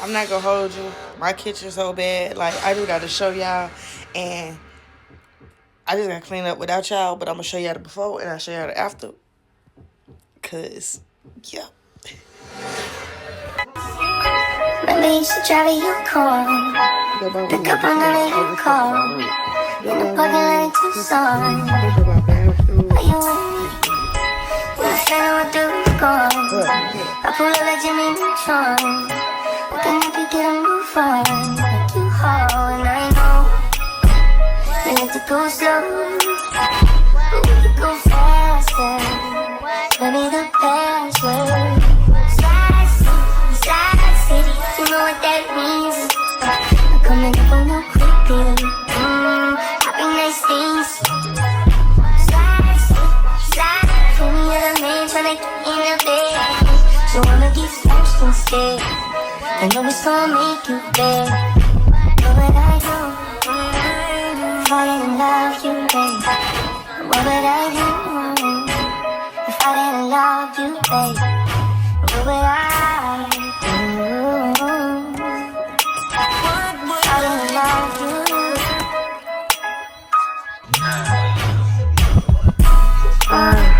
I'm not gonna hold you. My kitchen's so bad. Like, I just gotta show y'all. And I just gotta clean up without y'all. But I'm gonna show y'all the before and I'll show y'all the after. Cause, yeah. Remember you used to drive your car. Pick up on the radio call. In the parking lot in Tucson. Are you with me? You standing with the car. I pull up like Jimmy Neutron. Looking up, you get a move on. Like you hard, and I know you need to go slow, but we could go faster. Tell me the password. Slide city, you know what that means. I'm coming up on you quickly. Happy nice things. Slide, for me you're the man tryna get in the bed. So I'ma get smashed instead. I know it's gonna make you bad. What would I do? If I didn't love you, babe? What would I do? If I didn't love you, babe? What would I do? If I didn't love you?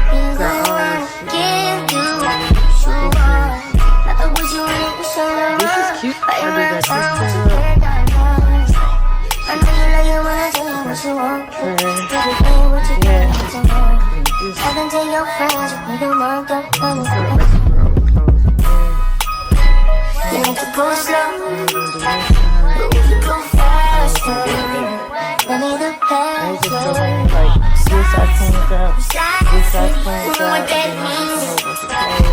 Be the one to give you what you want. Not the words you want, you show love. But in real time, what you care that much. I know you like it when I tell you what you want. You can play what you get, what you want. I can tell your friends, you need to mark up on the you need to go slow, but we can go faster. Let me the password. You know what that means.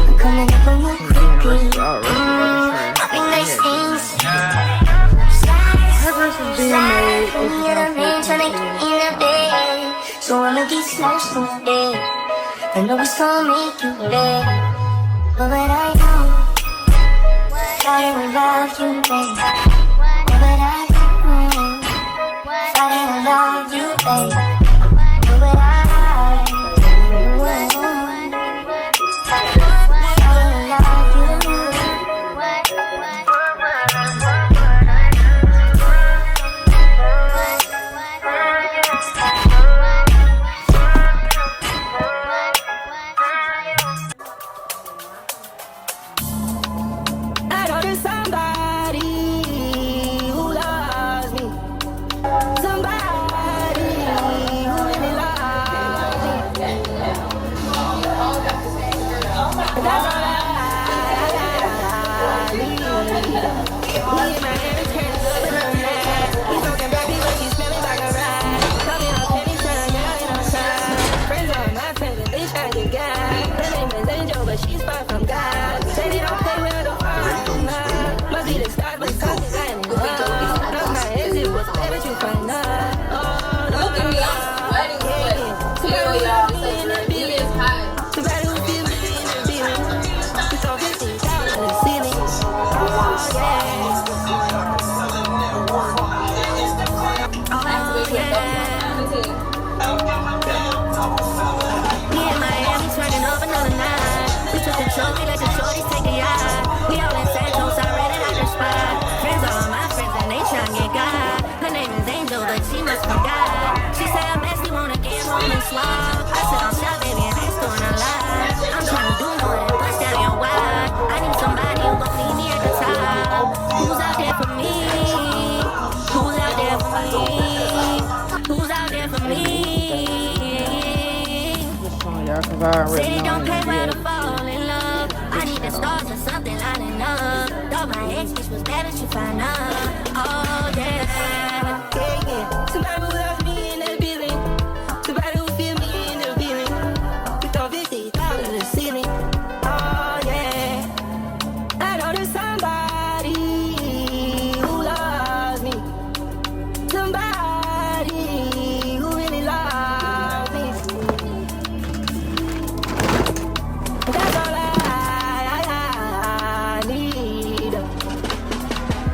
I'm coming up on you quickly. Happy nice things. Slide, for me you're the man tryna get in the bed. So I'ma get smashed instead. I know it's gonna make you bad. What would I do? If I didn't love you, babe? What would I do? If I didn't love you, babe? What would I do? If I didn't love you? I know there's somebody who loves me. Somebody who really loves me. That's all I need. Me and my hands turning up in the night. We smoking baby, but she smelling like a ride. Talking on pennies, trying to get out in our time. Friends on my friends, and they try to guide. Her name is Angel, but she's far from God. Say they don't play with the fire. Must be the start, but something I ain't love. Not my exit was bad, but you find out. Oh, no. Look at me, I'm sweating sweat. Somebody who feel me in the building. Somebody who feel me in the building. We throw 50,000 in the ceiling. Oh, yeah. Oh, yeah. Me and Miami turning up another night. We took control, we let the shorties take a yacht. We all in Santos, I read it out the spot. Friends are all my friends and they tryna get God. Her name is Angel, but she must be God. She said I'm messy, wanna get home and swap. I said I'm shy, baby, and that's doing a lot. I'm tryna do more than bust down your wide. I need somebody who gon' meet me at the top. Who's out there for me? Who's out there for me? Who's out there for me? Say they don't pay well to fall in love. I need the stars or something lining up. Thought my ex bitch was bad, but you find out. Oh yeah, yeah, yeah. Somebody who loves me in the building. Somebody who feel me in the building. We throw 50,000 in the ceiling. Oh yeah, I know there's somebody who loves me. Somebody who really loves me. That's all I need.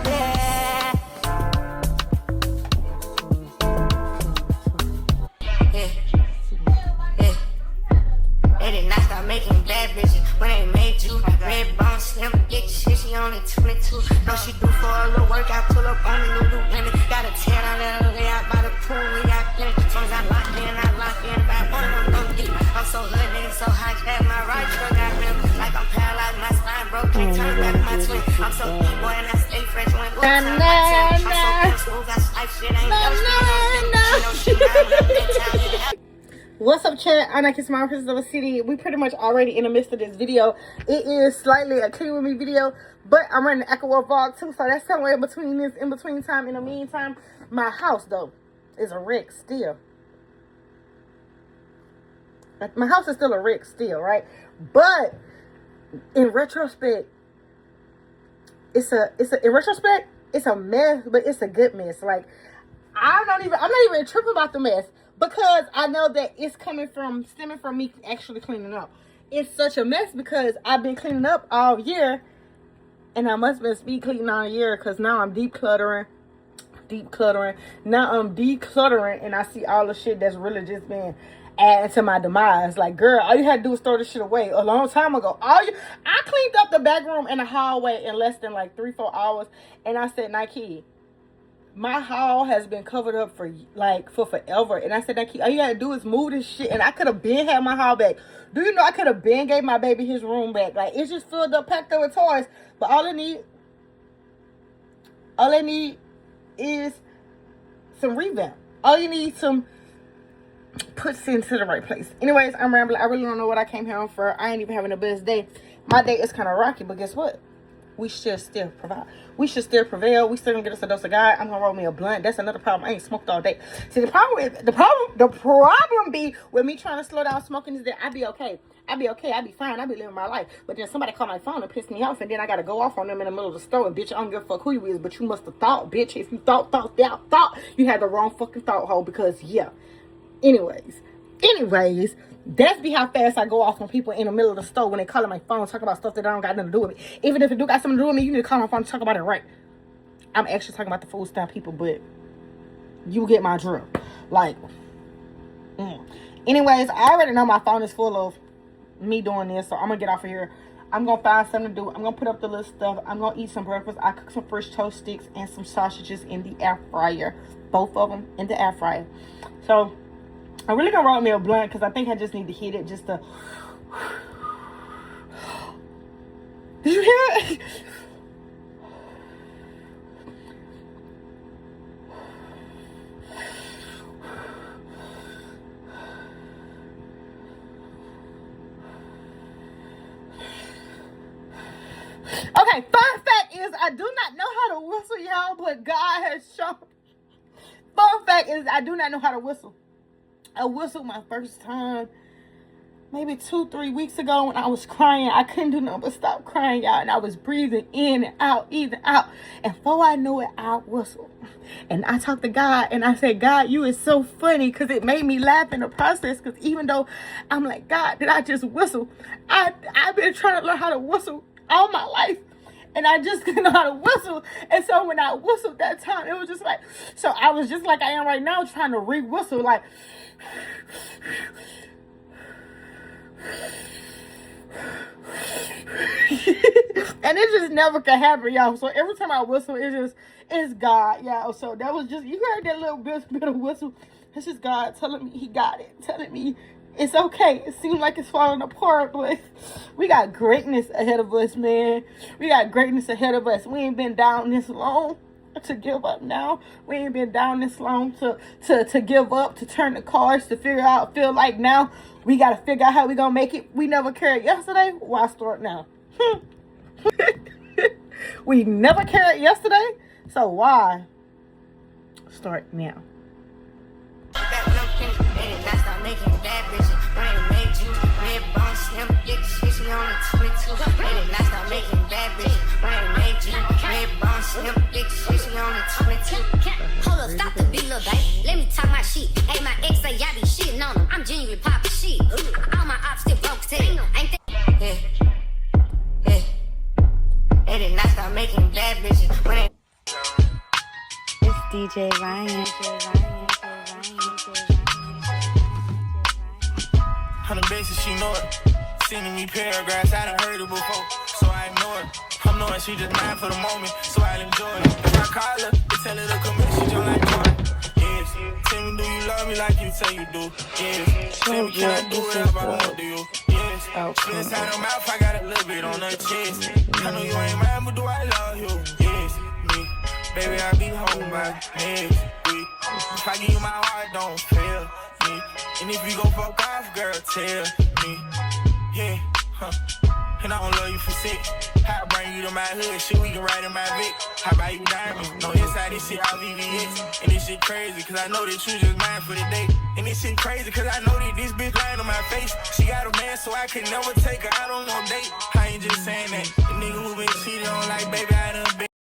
Yeah. What she do for a little work, I pull up on the new women. Got a 10, I let her lay out by the pool. We got plenty. As long as I lock in by one of them go deep. I'm so hood, nigga, so high, that my right foot got rim. Like I'm paralyzed, my spine broke, can't turn back my twin. I'm so boy, and I stay fresh when good time my 10. I'm so cool, got life shit, ain't no shit. What's up, chat? I'm Nike Smile Princess of the City. We pretty much already in the midst of this video. It is slightly a clean with me video, but I'm running the Echo World vlog too, so that's somewhere in between this in-between time. In the meantime, my house though is a wreck still. My house is still a wreck still, right? But in retrospect, it's a mess, but it's a good mess. Like I'm not even tripping about the mess, because I know that it's stemming from me actually cleaning up. It's such a mess because I've been cleaning up all year, and I must have been speed cleaning all year, because now I'm deep cluttering. Now I'm decluttering, and I see all the shit that's really just been adding to my demise. Like, girl, all you had to do was throw this shit away a long time ago. I cleaned up the back room and the hallway in less than like 3-4 hours, and I said, Nike, my hall has been covered up for forever. And I said, Nike, all you gotta do is move this shit. And I could have been had my hall back. Do you know I could have been gave my baby his room back? Like, it's just filled up, packed up with toys. But all I need is some revamp. All you need some puts into the right place. Anyways, I'm rambling. I really don't know what I came here on for. I ain't even having the best day. My day is kind of rocky, but guess what? We should still provide. We should still prevail. We still gonna get us a dose of God. I'm gonna roll me a blunt. That's another problem. I ain't smoked all day. See, the problem be with me trying to slow down smoking is that I be okay. I be fine. I be living my life. But then somebody call my phone and piss me off, and then I gotta go off on them in the middle of the store. And bitch, I don't give a fuck who you is, but you must have thought, bitch. If you thought, you had the wrong fucking thought hole, because yeah. Anyways, that's be how fast I go off on people in the middle of the store when they call my phone, talk about stuff that I don't got nothing to do with me. Even if it do got something to do with me, you need to call my phone and talk about it right. I'm actually talking about the food stamp people, but you get my drill. Like, anyways, I already know my phone is full of me doing this, so I'm gonna get off of here. I'm gonna find something to do. I'm gonna put up the little stuff. I'm gonna eat some breakfast. I cooked some fresh toast sticks and some sausages in the air fryer. Both of them in the air fryer. So I'm really gonna roll me a blunt, because I think I just need to hit it just to. Did you hear it? Okay, fun fact is I do not know how to whistle, y'all, but God has shown. Fun fact is I do not know how to whistle. I whistled my first time maybe 2-3 weeks ago when I was crying. I couldn't do nothing but stop crying, y'all. And I was breathing in and out. And before I knew it, I whistled. And I talked to God and I said, God, you is so funny, because it made me laugh in the process. Because even though I'm like, God, did I just whistle? I've been trying to learn how to whistle all my life. And I just didn't know how to whistle. And so when I whistled that time, it was just like, so I was just like I am right now, trying to re-whistle, like. And it just never could happen, y'all. So every time I whistle, it's God, y'all. So that was just, you heard that little bit of whistle. It's just God telling me he got it, telling me it's okay. It seems like it's falling apart, but we got greatness ahead of us, man. We got greatness ahead of us. We ain't been down this long to give up now. We ain't been down this long to give up, to turn the cards, to feel like now we got to figure out how we gonna make it. We never cared yesterday. Why start now? We never cared yesterday, so why start now? Hold up, stop the beat, little babe. Let me talk my shit. Hey, my ex say y'all be shitting on them. I'm genuinely popping shit. All my ops still broke too. Ain't that? They did not start making bad bitches. It's DJ Ryan. On the basis she know it. Sending me paragraphs, I done heard it before, so I ignore it. I'm knowing she just mine for the moment, so I'll enjoy it. If I call her, tell her to come in, she just like joy. Yes. Tell me, do you love me like you say you do? Yes. Tell me, can I do whatever I want to you? Yes. She inside her mouth, I got a little bit on her chest. I know you ain't mine, but do I love you? Yes. Me. Baby, I'll be home by next week. If I give you my heart, don't fail me. And if you go fuck off, girl, tell me. Yeah, and I don't love you for sick. How I bring you to my hood, shit, we can ride in my Vic. How about you diamonds? No, inside this shit, I'll VVS. And this shit crazy, cause I know that you just mine for the day. And this shit crazy, cause I know that this bitch lying on my face. She got a man, so I could never take her out on no date. I ain't just saying that. The nigga who been cheated on, like, baby, I done been.